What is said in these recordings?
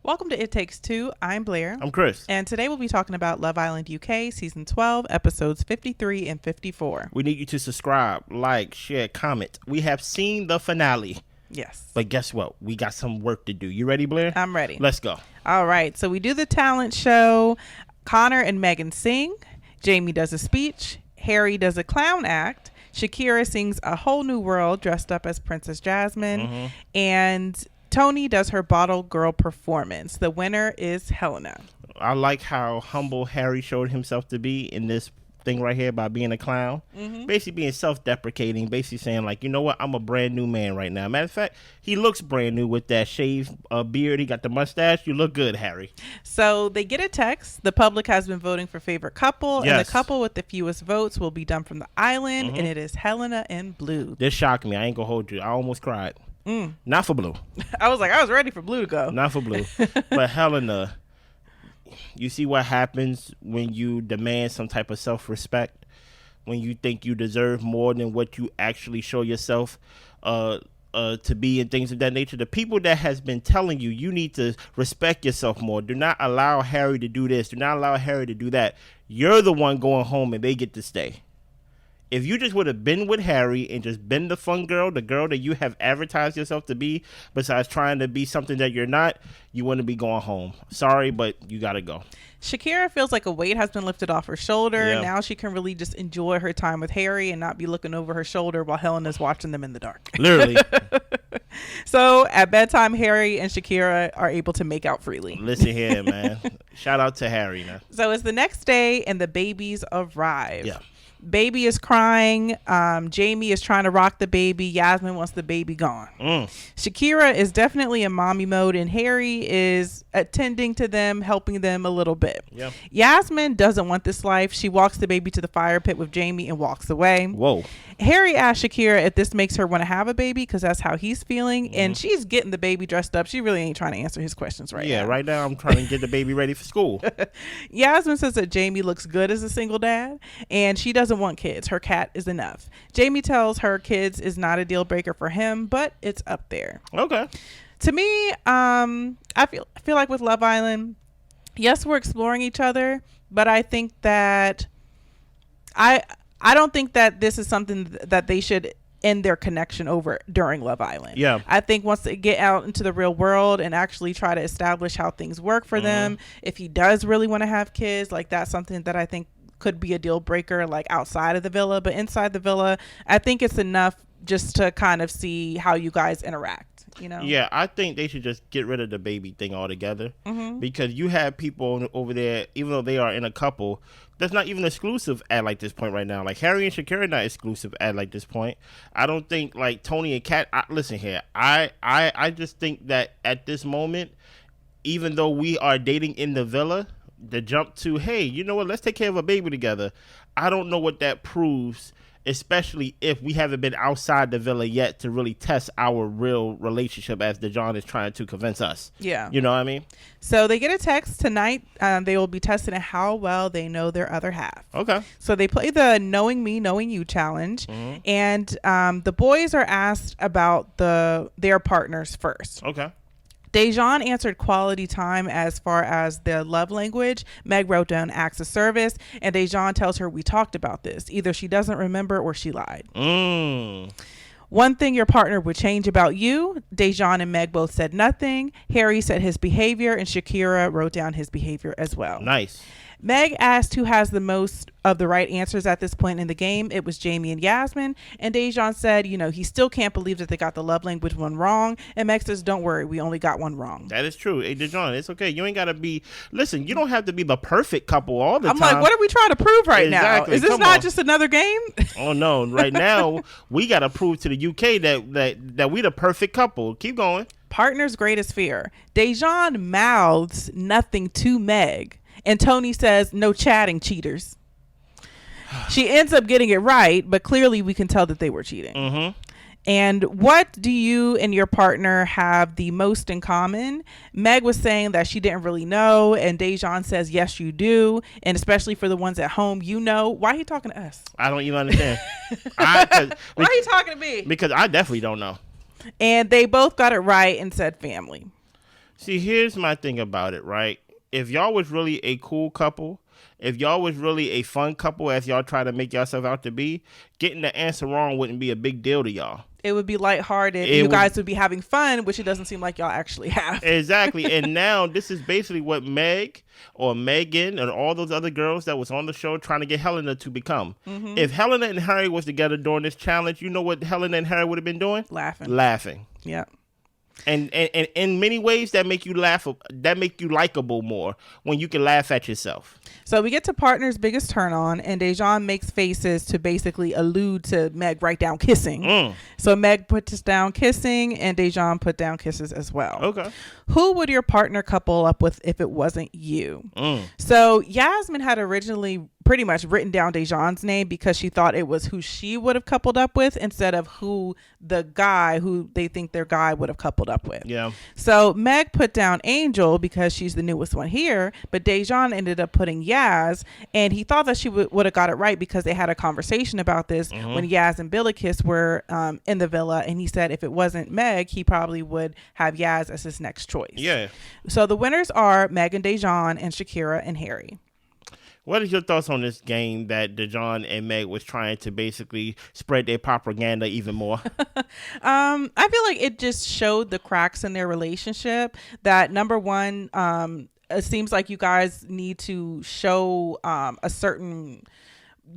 Welcome to It Takes Two. I'm Blair. I'm Chris. And today we'll be talking about Love Island UK Season 12, Episodes 53 and 54. We need you to subscribe, like, share, comment. We have seen the finale. Yes. But guess what? We got some work to do. You ready, Blair? I'm ready. Let's go. All right. So we do the talent show. Conor and Megan sing. Jamie does a speech. Harry does a clown act. Shakira sings A Whole New World dressed up as Princess Jasmine. Mm-hmm. And Toni does her bottle girl performance. The winner is Helena. I like how humble Harry showed himself to be in this thing right here by being a clown. Mm-hmm. Basically being self-deprecating, basically saying like, you know what, I'm a brand new man right now. Matter of fact, he looks brand new with that shaved beard. He got the mustache. You look good, Harry. So they get a text. The public has been voting for favorite couple. Yes. And the couple with the fewest votes will be done from the island. And it is Helena and Blue. This shocked me. I ain't gonna hold you. I almost cried. Not for Blue. I was ready for Blue to go. Not for Blue. But Helena, you see what happens when you demand some type of self-respect, when you think you deserve more than what you actually show yourself to be and things of that nature. The people that has been telling you, you need to respect yourself more. Do not allow Harry to do this. Do not allow Harry to do that. You're the one going home and they get to stay. If you just would have been with Harry and just been the fun girl, the girl that you have advertised yourself to be, besides trying to be something that you're not, you wouldn't be going home. Sorry, but you got to go. Shakira feels like a weight has been lifted off her shoulder. Yeah. Now she can really just enjoy her time with Harry and not be looking over her shoulder while Helena's watching them in the dark. Literally. So at bedtime, Harry and Shakira are able to make out freely. Listen here, man. Shout out to Harry now. So it's the next day and the babies arrive. Yeah. Baby is crying. Jamie is trying to rock the baby. Yasmin wants the baby gone. Shakira is definitely in mommy mode, and Harry is attending to them, helping them a little bit. Yeah. Yasmin doesn't want this life. She walks the baby to the fire pit with Jamie and walks away. Whoa. Harry asks Shakira if this makes her want to have a baby because that's how he's feeling, and she's getting the baby dressed up. She really ain't trying to answer his questions right now. Yeah, right now I'm trying to get the baby ready for school. Yasmin says that Jamie looks good as a single dad, and she doesn't want kids. Her cat is enough. Jamie tells her kids is not a deal breaker for him, but it's up there. Okay. To me, I feel like with Love Island, yes, we're exploring each other, but I think that I don't think that this is something that they should end their connection over during Love Island. Yeah. I think once they get out into the real world and actually try to establish how things work for them, if he does really want to have kids, like that's something that I think could be a deal breaker, like outside of the villa. But inside the villa, I think it's enough just to kind of see how you guys interact, you know? Yeah, I think they should just get rid of the baby thing altogether, because you have people over there, even though they are in a couple, that's not even exclusive at like this point right now. Like Harry and Shakira are not exclusive at like this point. I don't think like Toni and Kat. Listen here, I just think that at this moment, even though we are dating in the villa, the jump to, hey, you know what, let's take care of a baby together, I don't know what that proves, especially if we haven't been outside the villa yet to really test our real relationship, as dejon is trying to convince us. Yeah. You know what I mean? So they get a text tonight. They will be testing how well they know their other half. Okay. So they play the Knowing Me, Knowing You challenge. And the boys are asked about their partners first. Okay. Dejon answered quality time as far as the love language. Meg wrote down acts of service, and Dejon tells her we talked about this. Either she doesn't remember or she lied. One thing your partner would change about you. Dejon and Meg both said nothing. Harry said his behavior, and Shakira wrote down his behavior as well. Nice. Meg asked who has the most of the right answers at this point in the game. It was Jamie and Yasmin. And Dejon said, he still can't believe that they got the love language one wrong. And Meg says, don't worry, we only got one wrong. That is true. Hey, Dejon, it's okay. You ain't got to be, listen, you don't have to be the perfect couple all the time. I'm like, what are we trying to prove right now? Is this not just another game? Oh, no. Right now, we got to prove to the UK that we the perfect couple. Keep going. Partner's greatest fear. Dejon mouths nothing to Meg. And Toni says, no chatting, cheaters. She ends up getting it right, but clearly we can tell that they were cheating. And what do you and your partner have the most in common? Meg was saying that she didn't really know, and Dejon says, yes, you do. And especially for the ones at home, why are you talking to us? I don't even understand. Why are you talking to me? Because I definitely don't know. And they both got it right and said family. See, here's my thing about it, right? If y'all was really a cool couple, if y'all was really a fun couple as y'all try to make yourself out to be, getting the answer wrong wouldn't be a big deal to y'all. It would be lighthearted. You guys would be having fun, which it doesn't seem like y'all actually have. Exactly. And now this is basically what Meg or Megan and all those other girls that was on the show trying to get Helena to become. Mm-hmm. If Helena and Harry was together during this challenge, you know what Helena and Harry would have been doing? Laughing. Yeah. And in many ways that make you laugh, that make you likable more when you can laugh at yourself. So we get to partner's biggest turn on, and Dejon makes faces to basically allude to Meg write down kissing. So Meg puts down kissing, and Dejon put down kisses as well. Okay. Who would your partner couple up with if it wasn't you? So Yasmin had originally pretty much written down Dejon's name because she thought it was who she would have coupled up with instead of who the guy who they think their guy would have coupled up with. Yeah. So Meg put down Angel because she's the newest one here, but Dejon ended up putting Yaz, and he thought that she would have got it right because they had a conversation about this when Yaz and Billikis were in the villa, and he said if it wasn't Meg, he probably would have Yaz as his next choice. Yeah. So the winners are Meg and Dejon and Shakira and Harry. What is your thoughts on this game that Dejon and Meg was trying to basically spread their propaganda even more? I feel like it just showed the cracks in their relationship. That number one, it seems like you guys need to show a certain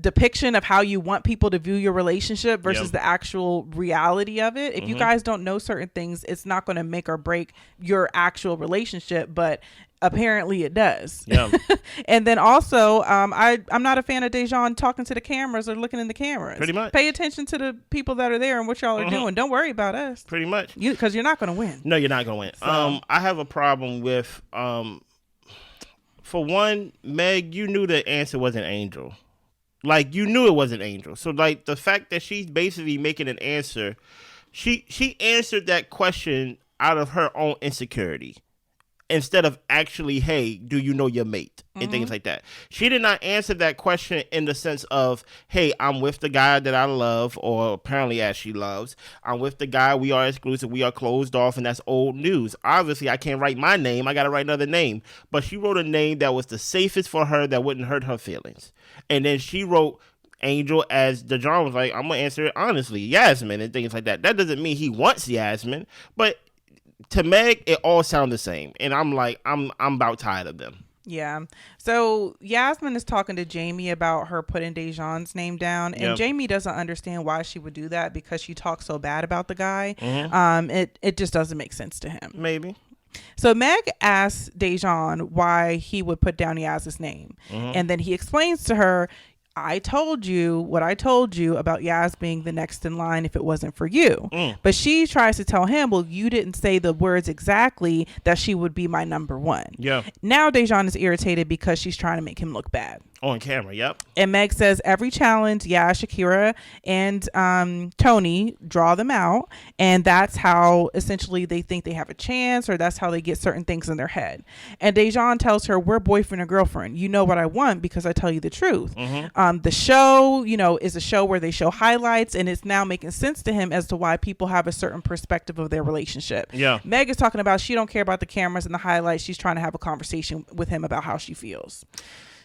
depiction of how you want people to view your relationship versus the actual reality of it. If you guys don't know certain things, it's not going to make or break your actual relationship, but apparently it does. Yeah. And then also, I'm not a fan of Dejon talking to the cameras or looking in the cameras. Pretty much. Pay attention to the people that are there and what y'all are doing. Don't worry about us. Pretty much. Because you're not going to win. No, you're not going to win. So. I have a problem with, for one, Meg, you knew the answer wasn't Angel. Like, you knew it wasn't Angel. So, like, the fact that she's basically making an answer, she answered that question out of her own insecurity instead of actually, hey, do you know your mate? And things like that. She did not answer that question in the sense of, hey, I'm with the guy that I love, or apparently as she loves. I'm with the guy, we are exclusive, we are closed off, and that's old news. Obviously, I can't write my name. I got to write another name. But she wrote a name that was the safest for her that wouldn't hurt her feelings. And then she wrote Angel as Dejon was like, I'm going to answer it honestly, Yasmin, and things like that. That doesn't mean he wants Yasmin, but to Meg, it all sounds the same. And I'm like, I'm about tired of them. Yeah. So Yasmin is talking to Jamie about her putting Dejon's name down, and Jamie doesn't understand why she would do that because she talks so bad about the guy. It just doesn't make sense to him. Maybe. So Meg asks Dejon why he would put down Yaz's name, and then he explains to her, I told you what I told you about Yaz being the next in line if it wasn't for you. But she tries to tell him, well, you didn't say the words exactly that she would be my number one. Yeah. Now Dejon is irritated because she's trying to make him look bad. On camera, yep. And Meg says every challenge, Shakira and Toni draw them out. And that's how essentially they think they have a chance, or that's how they get certain things in their head. And Dejon tells her, we're boyfriend and girlfriend. You know what I want because I tell you the truth. The show, is a show where they show highlights, and it's now making sense to him as to why people have a certain perspective of their relationship. Yeah. Meg is talking about she don't care about the cameras and the highlights. She's trying to have a conversation with him about how she feels.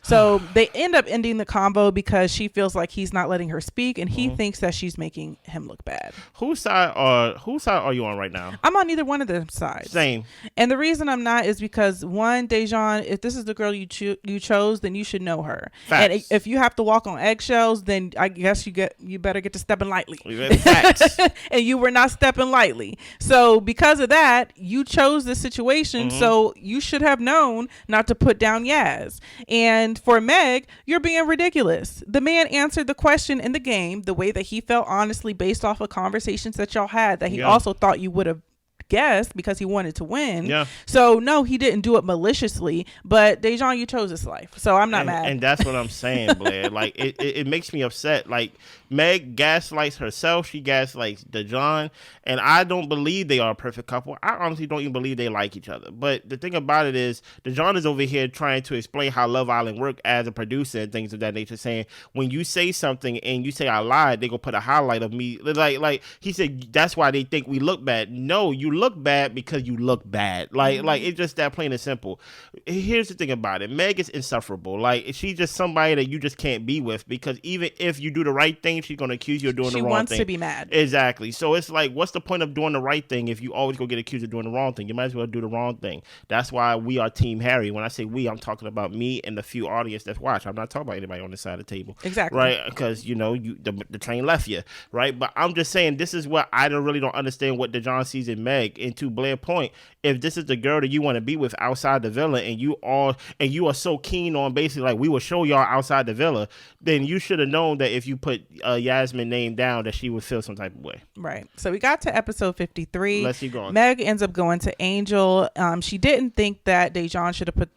So they end up ending the combo because she feels like he's not letting her speak, and he thinks that she's making him look bad. Whose side are you on right now? I'm on neither one of them sides. Same. And the reason I'm not is because, one, Dejon, if this is the girl you chose, then you should know her. Facts. And if you have to walk on eggshells, then I guess you better get to stepping lightly. Facts. And you were not stepping lightly. So because of that, you chose this situation, so you should have known not to put down Yaz. And for Meg, you're being ridiculous. The man answered the question in the game the way that he felt honestly based off of conversations that y'all had that he also thought you would have guessed because he wanted to win. Yeah. So no, he didn't do it maliciously, but Dejon, you chose this life. So I'm not mad. And that's what I'm saying, Blair. Like it makes me upset. Like Meg gaslights herself, she gaslights Dejon, and I don't believe they are a perfect couple. I honestly don't even believe they like each other. But the thing about it is, Dejon is over here trying to explain how Love Island work as a producer and things of that nature, saying when you say something and you say I lied, they gonna put a highlight of me. Like he said, that's why they think we look bad. No, you look bad because you look bad. Like it's just that plain and simple. Here's the thing about it. Meg is insufferable. Like she's just somebody that you just can't be with, because even if you do the right thing, she's gonna accuse you of doing the wrong thing. She wants to be mad. Exactly. So it's like, what's the point of doing the right thing if you always go get accused of doing the wrong thing? You might as well do the wrong thing. That's why we are Team Harry. When I say we, I'm talking about me and the few audience that's watch. I'm not talking about anybody on this side of the table. Exactly. Right? Because the train left you. Right? But I'm just saying, this is what I really don't understand what Dejon sees in Meg. And to Blair's point, if this is the girl that you want to be with outside the villa, and you are so keen on basically like, we will show y'all outside the villa, then you should have known that if you put Yasmin's name down, that she would feel some type of way. Right. So we got to episode 53. Let's keep going. Meg ends up going to Angel. She didn't think that Dejon should have put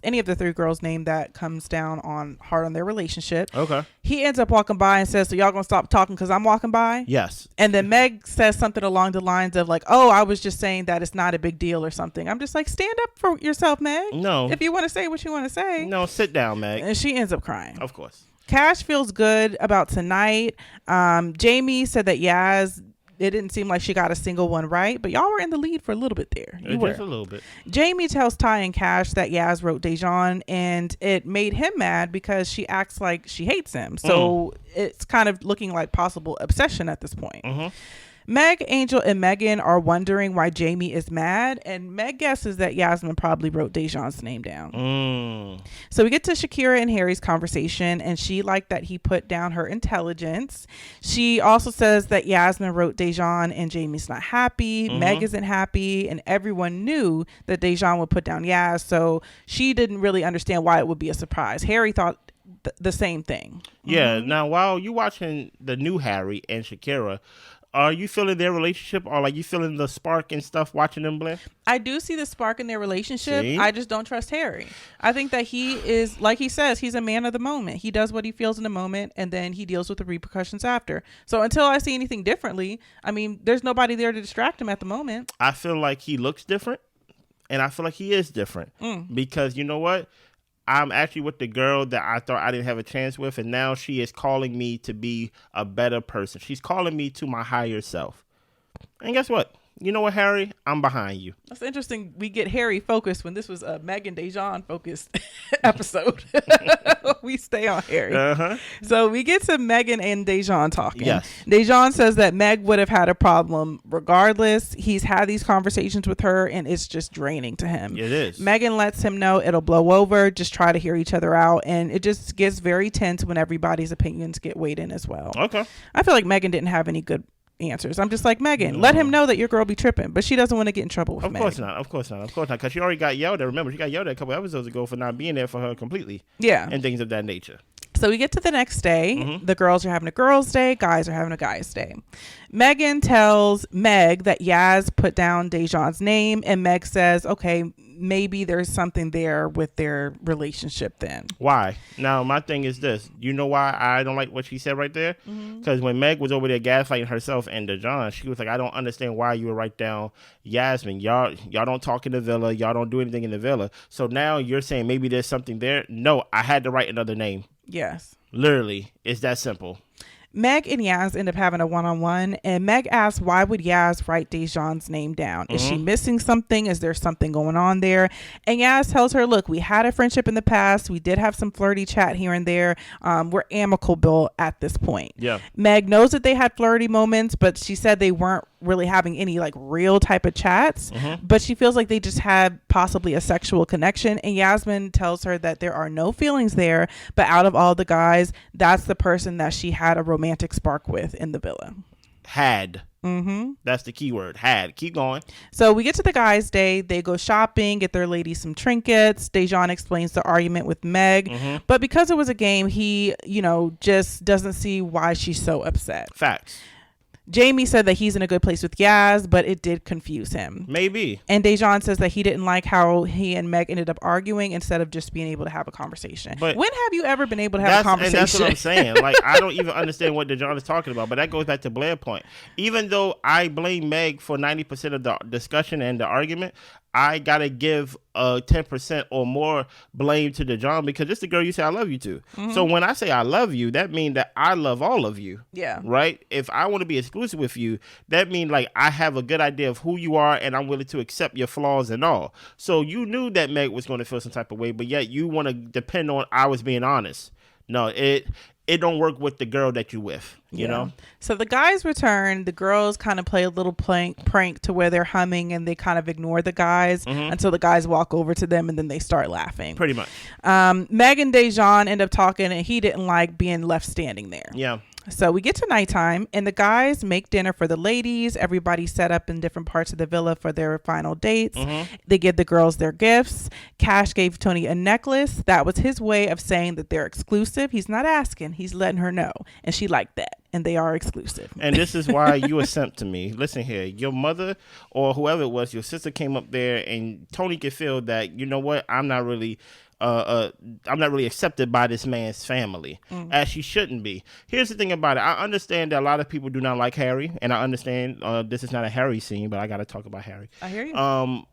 any of the three girls' name that comes down hard on their relationship. Okay. He ends up walking by and says, so y'all gonna stop talking because I'm walking by? Yes. And then Meg says something along the lines of like, oh, I was just saying that it's not a big deal or something. I'm just like, stand up for yourself, Meg. No. If you want to say what you want to say. No, sit down, Meg. And she ends up crying. Of course. Cash feels good about tonight. Jamie said that Yaz, it didn't seem like she got a single one right, but y'all were in the lead for a little bit there. You were. Just a little bit. Jamie tells Ty and Cash that Yaz wrote Dejon, and it made him mad because she acts like she hates him. So it's kind of looking like possible obsession at this point. Mm-hmm. Meg, Angel, and Megan are wondering why Jamie is mad, and Meg guesses that Yasmin probably wrote Dejon's name down. So we get to Shakira and Harry's conversation, and she liked that he put down her intelligence. She also says that Yasmin wrote Dejon and Jamie's not happy. Meg isn't happy, and everyone knew that Dejon would put down Yaz, so she didn't really understand why it would be a surprise. Harry thought the same thing. Yeah. Now, while you watching the new Harry and Shakira, are you feeling their relationship, or like you feeling the spark and stuff watching them, Blair? I do see the spark in their relationship. See? I just don't trust Harry. I think that he is, like he says, he's a man of the moment. He does what he feels in the moment, and then he deals with the repercussions after. So until I see anything differently, I mean, there's nobody there to distract him at the moment. I feel like he looks different, and I feel like he is different because you know what? I'm actually with the girl that I thought I didn't have a chance with, and now she is calling me to be a better person. She's calling me to my higher self. And guess what? You know what, Harry? I'm behind you. That's interesting. We get Harry focused when this was a Meg and Dejon focused episode. We stay on Harry. So we get to Megan and Dejon talking. Yes. Dejon says that Meg would have had a problem regardless. He's had these conversations with her, and it's just draining to him. It is. Megan lets him know it'll blow over. Just try to hear each other out. And it just gets very tense when everybody's opinions get weighed in as well. Okay. I feel like Megan didn't have any good answers. I'm just like, Megan, let him know that your girl be tripping, but she doesn't want to get in trouble with Meg. Of course not, because she already got yelled at. Remember, she got yelled at a couple episodes ago for not being there for her completely. Yeah. And things of that nature. So we get to the next day. The girls are having a girls' day. Guys are having a guys' day. Megan tells Meg that Yaz put down Dejon's name, and Meg says, okay, maybe there's something there with their relationship then. Why? Now, my thing is this. You know why I don't like what she said right there? Because when Meg was over there gaslighting herself and Dejon, she was like, I don't understand why you would write down Yasmin. Y'all don't talk in the villa. Y'all don't do anything in the villa. So now you're saying maybe there's something there? No, I had to write another name. Yes. Literally, it's that simple. Meg and Yaz end up having a one-on-one, and Meg asks, why would Yaz write Dejon's name down? Is she missing something? Is there something going on there? And Yaz tells her, look, we had a friendship in the past. We did have some flirty chat here and there. We're amicable at this point. Yeah. Meg knows that they had flirty moments, but she said they weren't really having any like real type of chats, but she feels like they just had possibly a sexual connection. And Yasmin tells her that there are no feelings there, but out of all the guys, that's the person that she had a romantic spark with in the villa. Had. That's the key word. Had. Keep going. So we get to the guys' day. They go shopping, get their ladies some trinkets. Dejon explains the argument with Meg, but because it was a game, he, just doesn't see why she's so upset. Facts. Jamie said that he's in a good place with Yaz, but it did confuse him. Maybe. And Dejon says that he didn't like how he and Meg ended up arguing instead of just being able to have a conversation. But when have you ever been able to have a conversation? And that's what I'm saying. Like, I don't even understand what Dejon is talking about, but that goes back to Blair's point. Even though I blame Meg for 90% of the discussion and the argument, I gotta give 10% or more blame to dejon because it's the girl you say I love you to. So when I say I love you, that means that I love all of you. Yeah. Right? If I want to be exclusive with you, that means like I have a good idea of who you are and I'm willing to accept your flaws and all. So you knew that Meg was going to feel some type of way, but yet you want to depend on I was being honest. No, it don't work with the girl that you with, you know? So the guys return. The girls kind of play a little prank to where they're humming and they kind of ignore the guys until the guys walk over to them and then they start laughing. Pretty much. Meg and Dejon end up talking and he didn't like being left standing there. Yeah. So we get to nighttime and the guys make dinner for the ladies. Everybody set up in different parts of the villa for their final dates. They give the girls their gifts. Cash gave Toni a necklace. That was his way of saying that they're exclusive. He's not asking. He's letting her know. And she liked that. And they are exclusive. And this is why you a simp to me. Listen here. Your mother or whoever it was, your sister came up there and Toni could feel that, you know what, I'm not really accepted by this man's family, as she shouldn't be. Here's the thing about it. I understand that a lot of people do not like Harry, and I understand this is not a Harry scene, but I got to talk about Harry. I hear you. I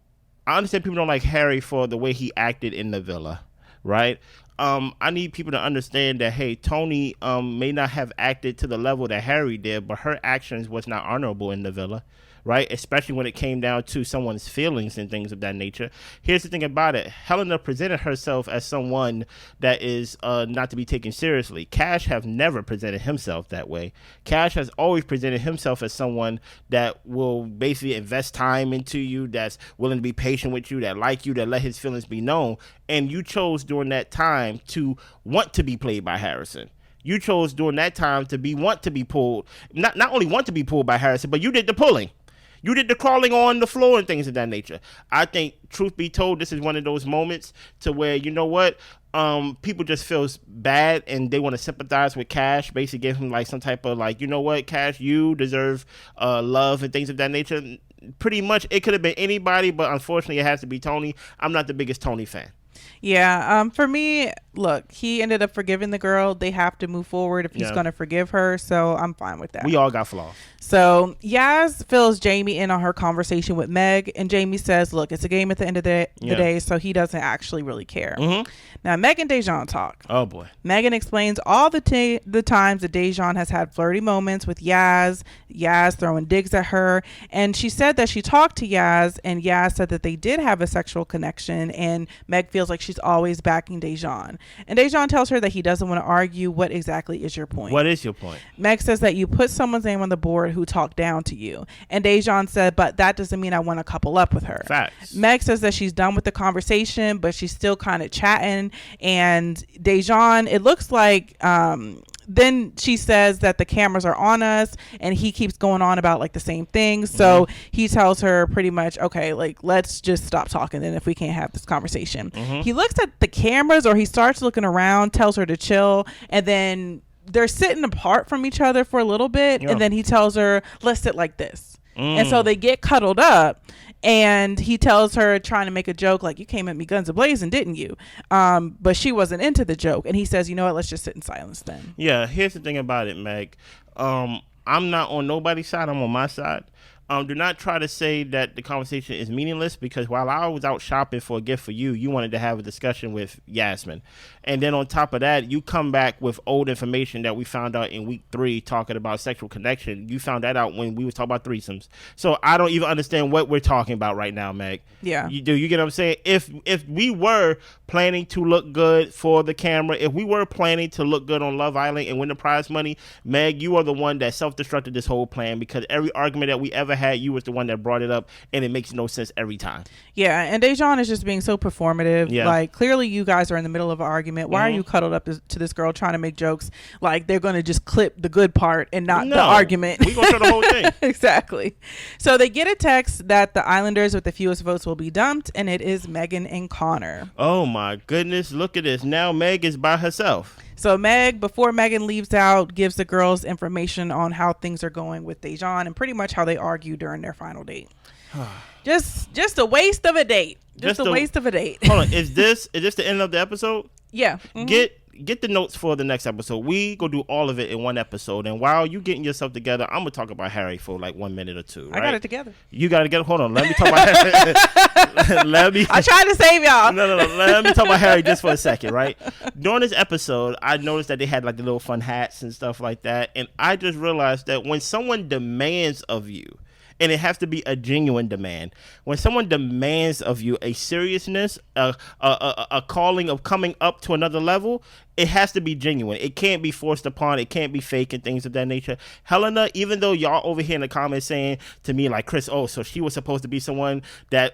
understand people don't like Harry for the way he acted in the villa, right? I need people to understand that, hey, Toni may not have acted to the level that Harry did, but her actions was not honorable in the villa. Right, especially when it came down to someone's feelings and things of that nature. Here's the thing about it. Helena presented herself as someone that is not to be taken seriously. Cash have never presented himself that way. Cash has always presented himself as someone that will basically invest time into you, that's willing to be patient with you, that like you, that let his feelings be known. And you chose during that time to want to be played by Harrison. You chose during that time to want to be pulled, not only want to be pulled by Harrison, but you did the pulling. You did the crawling on the floor and things of that nature. I think, truth be told, this is one of those moments to where, you know what, people just feel bad and they want to sympathize with Cash, basically give him like some type of like, you know what, Cash, you deserve love and things of that nature. Pretty much, it could have been anybody, but unfortunately, it has to be Toni. I'm not the biggest Toni fan. Yeah, for me, look, he ended up forgiving the girl. They have to move forward if he's going to forgive her, so I'm fine with that. We all got flaws. So Yaz fills Jamie in on her conversation with Meg, and Jamie says, look, it's a game at the end of the day, so he doesn't actually really care. Now, Meg and Dejon talk. Oh, boy. Megan explains all the times that Dejon has had flirty moments with Yaz throwing digs at her, and she said that she talked to Yaz, and Yaz said that they did have a sexual connection, and Meg feels like she's always backing Dejon. And Dejon tells her that he doesn't want to argue. What exactly is your point? What is your point? Meg says that you put someone's name on the board who talked down to you. And Dejon said, but that doesn't mean I want to couple up with her. Facts. Meg says that she's done with the conversation, but she's still kind of chatting. And Dejon, it looks like then she says that the cameras are on us, and he keeps going on about like the same thing. So he tells her pretty much, okay, like let's just stop talking then if we can't have this conversation. He looks at the cameras, or he starts looking around, tells her to chill, and then they're sitting apart from each other for a little bit, and then he tells her, let's sit like this. And so they get cuddled up, and he tells her, trying to make a joke, like, you came at me guns a-blazing, didn't you? But she wasn't into the joke. And he says, you know what, let's just sit in silence then. Yeah, here's the thing about it, Meg. I'm not on nobody's side. I'm on my side. Do not try to say that the conversation is meaningless, because while I was out shopping for a gift for you, you wanted to have a discussion with Yasmin. And then on top of that, you come back with old information that we found out in week 3 talking about sexual connection. You found that out when we was talking about threesomes. So I don't even understand what we're talking about right now, Meg. Yeah. You get what I'm saying? If we were planning to look good for the camera, if we were planning to look good on Love Island and win the prize money, Meg, you are the one that self-destructed this whole plan, because every argument that we ever had, you was the one that brought it up, and it makes no sense every time. Yeah, and Dejon is just being so performative. Yeah. Like, clearly you guys are in the middle of an argument. Why are you cuddled up to this girl trying to make jokes? Like, they're going to just clip the good part and not the argument. We're going to show the whole thing. Exactly. So they get a text that the Islanders with the fewest votes will be dumped, and it is Megan and Conor. Oh my goodness, look at this. Now Meg is by herself. So Meg, before Megan leaves out, gives the girls information on how things are going with Dejon and pretty much how they argue during their final date. Just a waste of a date. Just a waste of a date. Hold on, is this the end of the episode? Yeah. get the notes for the next episode. We go do all of it in one episode. And while you getting yourself together, I'm gonna talk about Harry for like 1 minute or two. Right? I got it together. You got to get. Hold on. Let me talk about Harry. I tried to save y'all. No. Let me talk about Harry just for a second, right? During this episode, I noticed that they had like the little fun hats and stuff like that, and I just realized that when someone demands of you, and it has to be a genuine demand. When someone demands of you a seriousness, a calling of coming up to another level, it has to be genuine. It can't be forced upon. It can't be fake and things of that nature. Helena, even though y'all over here in the comments saying to me like, Chris, so she was supposed to be someone that,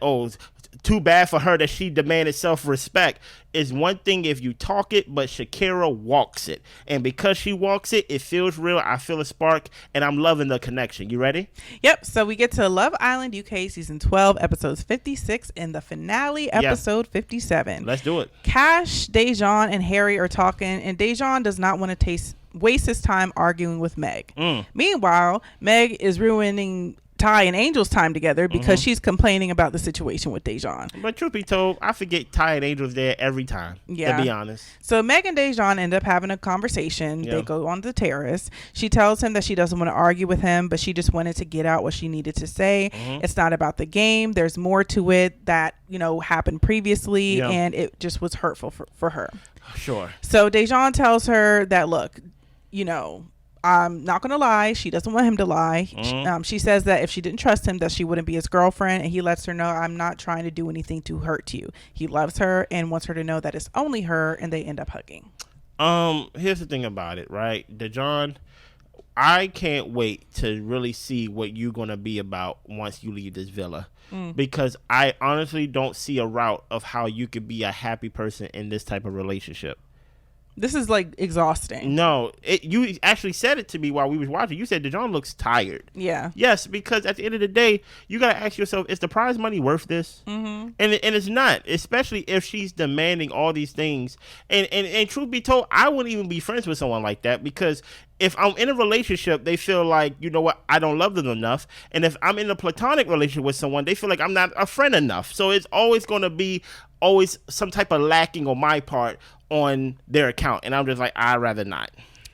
too bad for her that she demanded self-respect, is one thing if you talk it, but Shakira walks it. And because she walks it, it feels real. I feel a spark, and I'm loving the connection. You ready? Yep. So we get to Love Island UK season 12, episodes 56, and the finale, episode 57. Let's do it. Cash, Dejon, and Harry are talking, and Dejon does not want to waste his time arguing with Meg. Meanwhile, Meg is ruining Ty and Angel's time together because she's complaining about the situation with Dejon. But truth be told, I forget Ty and Angel's there every time, to be honest. So Meg and Dejon end up having a conversation. They go on the terrace. She tells him that she doesn't want to argue with him, but she just wanted to get out what she needed to say. It's not about the game. There's more to it that, happened previously, and it just was hurtful for her. Sure. So Dejon tells her that, look, I'm not going to lie. She doesn't want him to lie. She says that if she didn't trust him, that she wouldn't be his girlfriend. And he lets her know, I'm not trying to do anything to hurt you. He loves her and wants her to know that it's only her, and they end up hugging. Here's the thing about it, right? Dejon, I can't wait to really see what you're going to be about once you leave this villa. Because I honestly don't see a route of how you could be a happy person in this type of relationship. This is like exhausting. No, you actually said it to me while we was watching. You said Dejon looks tired. Yeah. Yes, because at the end of the day, you gotta ask yourself: is the prize money worth this? And it's not, especially if she's demanding all these things. And truth be told, I wouldn't even be friends with someone like that, because if I'm in a relationship, they feel like, you know what, I don't love them enough. And if I'm in a platonic relationship with someone, they feel like I'm not a friend enough. So it's always going to be some type of lacking on my part on their account. And I'm just like, I'd rather not.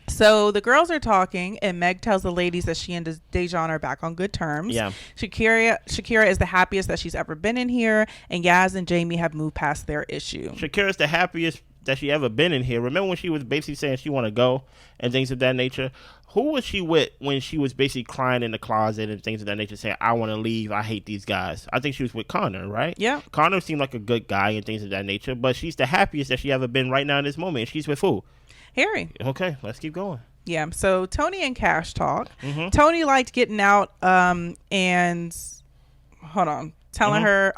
So the girls are talking, and Meg tells the ladies that she and Dejon are back on good terms. Yeah. Shakira is the happiest that she's ever been in here, and Yaz and Jamie have moved past their issue. Shakira's the happiest that she ever been in here. Remember when she was basically saying she want to go and things of that nature? Who was she with when she was basically crying in the closet and things of that nature, saying, I want to leave, I hate these guys? I think she was with Conor, right? Yeah. Conor seemed like a good guy and things of that nature, but she's the happiest that she ever been right now in this moment. And she's with who? Harry. Okay, let's keep going. Yeah. So Toni and Cash talk. Toni liked getting out and hold on. Telling her,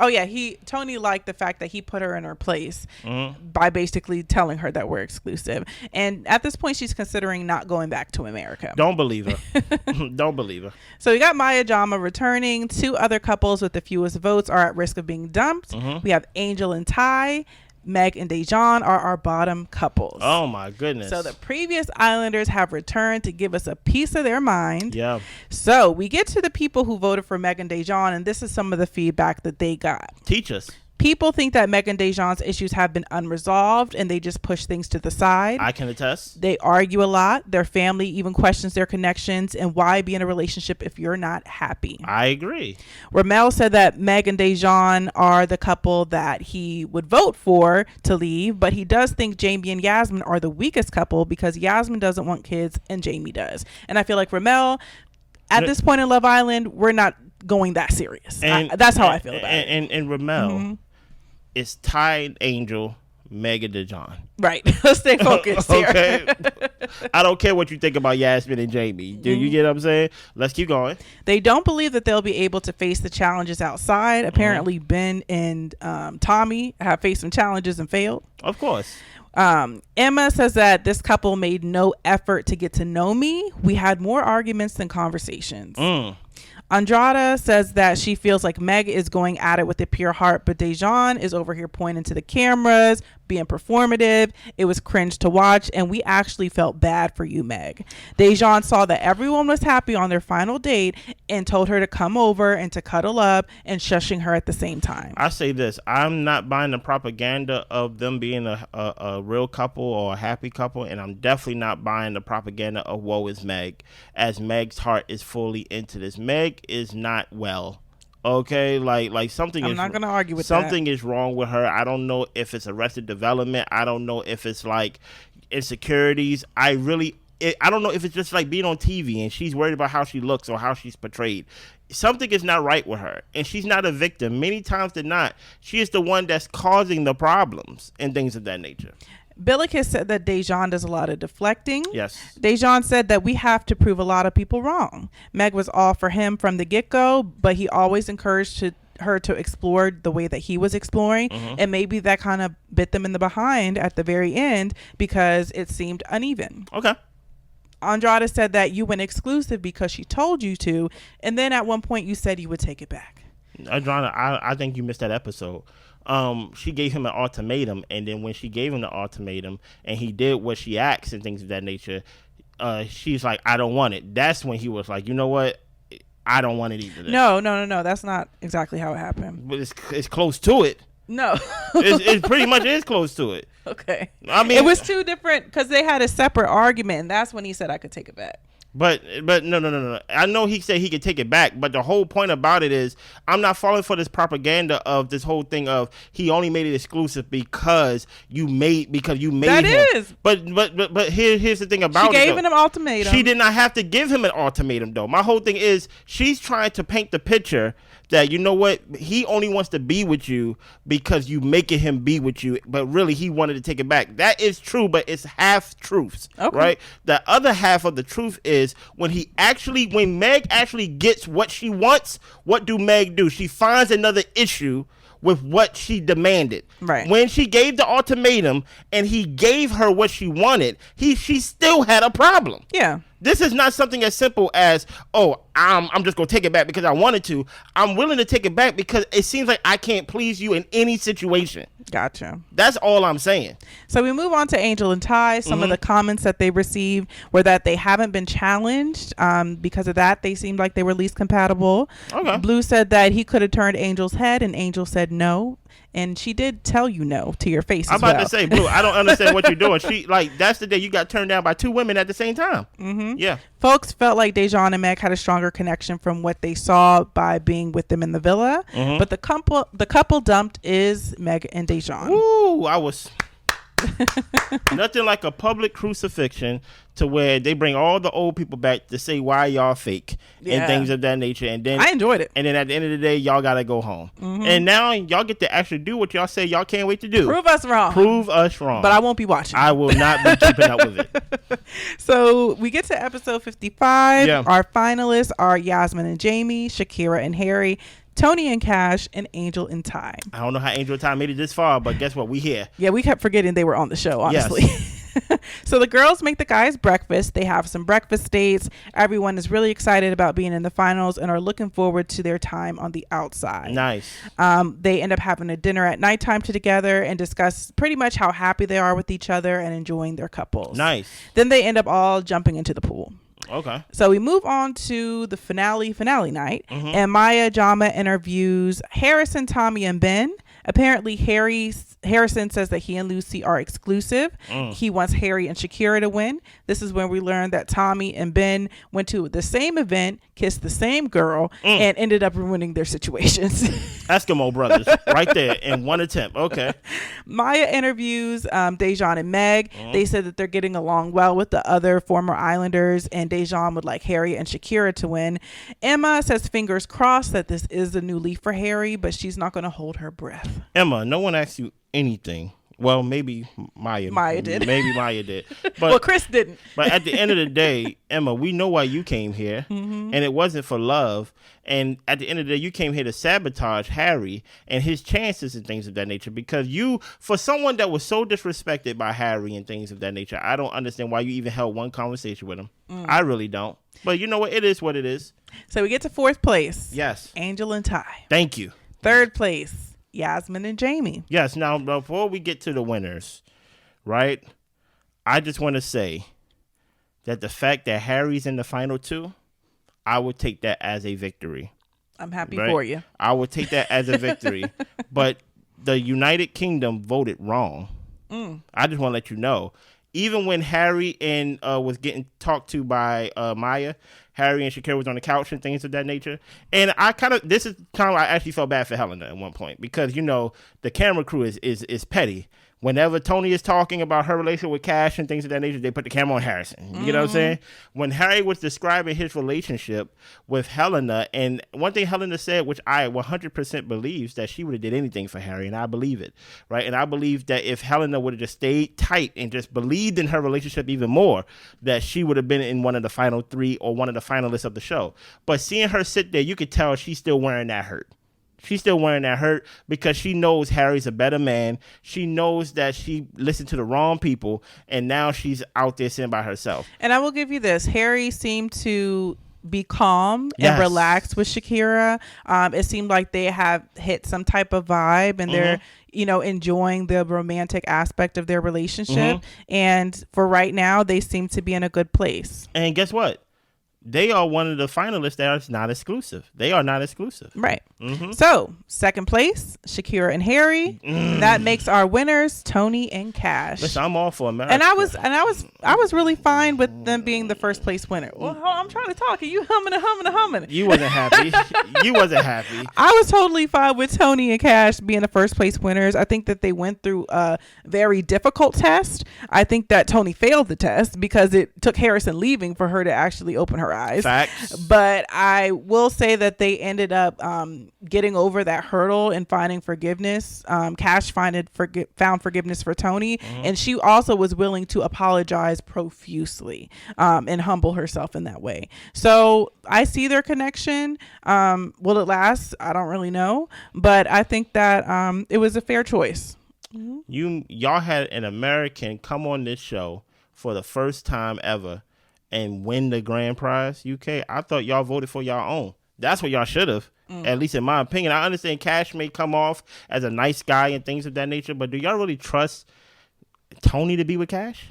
Toni liked the fact that he put her in her place by basically telling her that we're exclusive. And at this point, she's considering not going back to America. Don't believe her. Don't believe her. So we got Maya Jama returning. 2 other couples with the fewest votes are at risk of being dumped. We have Angel and Ty. Meg and Dejon are our bottom couples. Oh my goodness. So the previous Islanders have returned to give us a piece of their mind. Yeah. So we get to the people who voted for Meg and Dejon, and this is some of the feedback that they got. Teach us. People think that Meg and Dejon's issues have been unresolved and they just push things to the side. I can attest. They argue a lot. Their family even questions their connections, and why be in a relationship if you're not happy? I agree. Ramel said that Meg and Dejon are the couple that he would vote for to leave, but he does think Jamie and Yasmin are the weakest couple because Yasmin doesn't want kids and Jamie does. And I feel like Ramel, at this point in Love Island, we're not going that serious. That's how I feel about it. And Ramel, it's Ty and Angel, Meg and Dejon. Right. Let's stay focused here. Okay. I don't care what you think about Yasmin and Jamie. Do you get what I'm saying? Let's keep going. They don't believe that they'll be able to face the challenges outside. Apparently, Ben and Tommy have faced some challenges and failed. Of course. Emma says that this couple made no effort to get to know me. We had more arguments than conversations. Andrada says that she feels like Meg is going at it with a pure heart, but Dejon is over here pointing to the cameras, being performative. It was cringe to watch, and we actually felt bad for you, Meg. Dejon saw that everyone was happy on their final date and told her to come over and to cuddle up and shushing her at the same time. I say this, I'm not buying the propaganda of them being a real couple or a happy couple, and I'm definitely not buying the propaganda of woe is Meg, as Meg's heart is fully into this. Meg is not well. Okay, like something. I'm not gonna argue with something is wrong with her. I don't know if it's Arrested Development. I don't know if it's like insecurities. I don't know if it's just like being on TV and she's worried about how she looks or how she's portrayed. Something is not right with her, and she's not a victim. Many times than not, she is the one that's causing the problems and things of that nature. Billick has said that Dejon does a lot of deflecting. Yes. Dejon said that we have to prove a lot of people wrong. Meg was all for him from the get-go, but he always encouraged her to explore the way that he was exploring. And maybe that kind of bit them in the behind at the very end because it seemed uneven. Okay. Andrade said that you went exclusive because she told you to, and then at one point you said you would take it back. Andrade, I think you missed that episode. She gave him an ultimatum, and then when she gave him the ultimatum and he did what she asked and things of that nature, she's like, I don't want it. That's when he was like, you know what, I don't want it either. No, that's not exactly how it happened. But it's close to it. No. It pretty much is close to it. Okay. I mean, it was two different, because they had a separate argument, and that's when he said I could take it back. But no. I know he said he could take it back, but the whole point about it is I'm not falling for this propaganda of this whole thing of he only made it exclusive because you made that him. Is. But here's the thing about she it. She gave him an ultimatum. She did not have to give him an ultimatum though. My whole thing is she's trying to paint the picture that, you know what, he only wants to be with you because you making him be with you, but really he wanted to take it back. That is true, but it's half truths, right? The other half of the truth is when Meg actually gets what she wants, what do Meg do? She finds another issue with what she demanded. Right. When she gave the ultimatum and he gave her what she wanted, she still had a problem. Yeah. This is not something as simple as, oh, I'm just going to take it back because I wanted to. I'm willing to take it back because it seems like I can't please you in any situation. Gotcha. That's all I'm saying. So we move on to Angel and Ty. Some of the comments that they received were that they haven't been challenged. Because of that, they seemed like they were least compatible. Okay. Blue said that he could have turned Angel's head, and Angel said no. And she did tell you no to your face. I'm about to say, Blue, I don't understand what you're doing. That's the day you got turned down by two women at the same time. Yeah. Folks felt like Dejon and Meg had a stronger connection from what they saw by being with them in the villa. But the couple dumped is Meg and Dejon. Ooh, I was nothing like a public crucifixion to where they bring all the old people back to say why y'all fake and things of that nature, and then I enjoyed it. And then at the end of the day, y'all gotta go home. And now y'all get to actually do what y'all say y'all can't wait to do. Prove us wrong. But I won't be watching. I will not be keeping up with it. So we get to episode 55. Yeah. Our finalists are Yasmin and Jamie, Shakira and Harry, Toni and Cash, and Angel and Ty. I don't know how Angel and Ty made it this far, but guess what? We here. Yeah, we kept forgetting they were on the show, honestly. Yes. So the girls make the guys breakfast. They have some breakfast dates. Everyone is really excited about being in the finals and are looking forward to their time on the outside. Nice. They end up having a dinner at nighttime together and discuss pretty much how happy they are with each other and enjoying their couples. Nice. Then they end up all jumping into the pool. Okay. So we move on to the finale night, and Maya Jama interviews Harrison, Tommy, and Ben. Apparently, Harrison says that he and Lucy are exclusive. He wants Harry and Shakira to win. This is when we learn that Tommy and Ben went to the same event, kissed the same girl, and ended up ruining their situations. Eskimo brothers, right there in one attempt. Okay. Maya interviews Dejon and Meg. They said that they're getting along well with the other former Islanders, and Dejon would like Harry and Shakira to win. Emma says fingers crossed that this is a new leaf for Harry, but she's not going to hold her breath. Emma, no one asked you anything. Well, maybe Maya did. Maybe Maya did. But, well, Chris didn't. But at the end of the day, Emma, we know why you came here, and it wasn't for love. And at the end of the day, you came here to sabotage Harry and his chances and things of that nature. Because for someone that was so disrespected by Harry and things of that nature, I don't understand why you even held one conversation with him. I really don't. But you know what? It is what it is. So we get to fourth place. Yes. Angel and Ty. Thank you. Third place, Yasmin and Jamie. Yes. Now, before we get to the winners, right, I just want to say that the fact that Harry's in the final two, I would take that as a victory. I'm happy right? for you. I would take that as a victory. But the United Kingdom voted wrong. I just want to let you know. Even when Harry and was getting talked to by Maya, Harry and Shakira was on the couch and things of that nature. And I actually felt bad for Helena at one point because, you know, the camera crew is petty. Whenever Toni is talking about her relationship with Cash and things of that nature, they put the camera on Harrison. You know what I'm saying? When Harry was describing his relationship with Helena, and one thing Helena said, which I 100% believes, that she would have did anything for Harry, and I believe it, right? And I believe that if Helena would have just stayed tight and just believed in her relationship even more, that she would have been in one of the final three or one of the finalists of the show. But seeing her sit there, you could tell she's still wearing that hurt. She's still wearing that hurt because she knows Harry's a better man. She knows that she listened to the wrong people, and now she's out there sitting by herself. And I will give you this. Harry seemed to be calm and relaxed with Shakira. It seemed like they have hit some type of vibe, and they're, you know, enjoying the romantic aspect of their relationship. And for right now, they seem to be in a good place. And guess what? They are one of the finalists that are not exclusive. They are not exclusive. Right. So, second place, Shakira and Harry. That makes our winners Toni and Cash. Listen, I'm all for America. And I was really fine with them being the first place winner. Well, I'm trying to talk and you humming. You wasn't happy. You wasn't happy. I was totally fine with Toni and Cash being the first place winners. I think that they went through a very difficult test. I think that Toni failed the test because it took Harrison leaving for her to actually open her eyes. Facts. But I will say that they ended up getting over that hurdle and finding forgiveness. Cash found forgiveness for Toni, and she also was willing to apologize profusely and humble herself in that way. So I see their connection. Will it last? I don't really know, but I think that it was a fair choice. Y'all had an American come on this show for the first time ever and win the grand prize, UK. I thought y'all voted for y'all own. That's what y'all should have, at least in my opinion. I understand Cash may come off as a nice guy and things of that nature, but do y'all really trust Toni to be with Cash?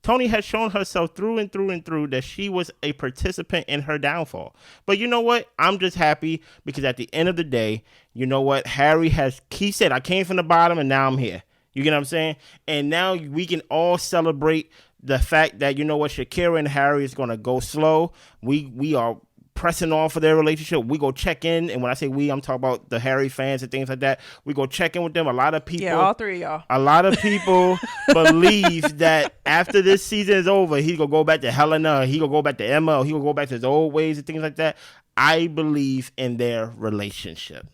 Toni has shown herself through and through that she was a participant in her downfall. But you know what? I'm just happy because at the end of the day, you know what? He said, I came from the bottom and now I'm here. You get what I'm saying? And now we can all celebrate the fact that, you know what, Shakira and Harry is going to go slow. We are pressing on for their relationship. We go check in. And when I say we, I'm talking about the Harry fans and things like that. We go check in with them. A lot of people. Yeah, all three of y'all. A lot of people believe that after this season is over, he's going to go back to Helena. He going to go back to Emma. He going to go back to his old ways and things like that. I believe in their relationship.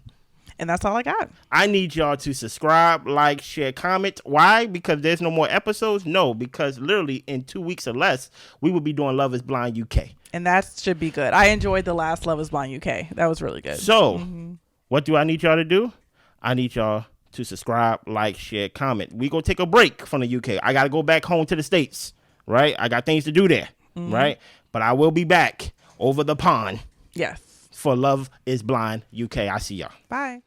And that's all I got. I need y'all to subscribe, like, share, comment. Why? Because there's no more episodes? No, because literally in 2 weeks or less, we will be doing Love is Blind UK. And that should be good. I enjoyed the last Love is Blind UK. That was really good. So, what do I need y'all to do? I need y'all to subscribe, like, share, comment. We going to take a break from the UK. I got to go back home to the States, right? I got things to do there, right? But I will be back over the pond. Yes. For Love is Blind UK. I see y'all. Bye.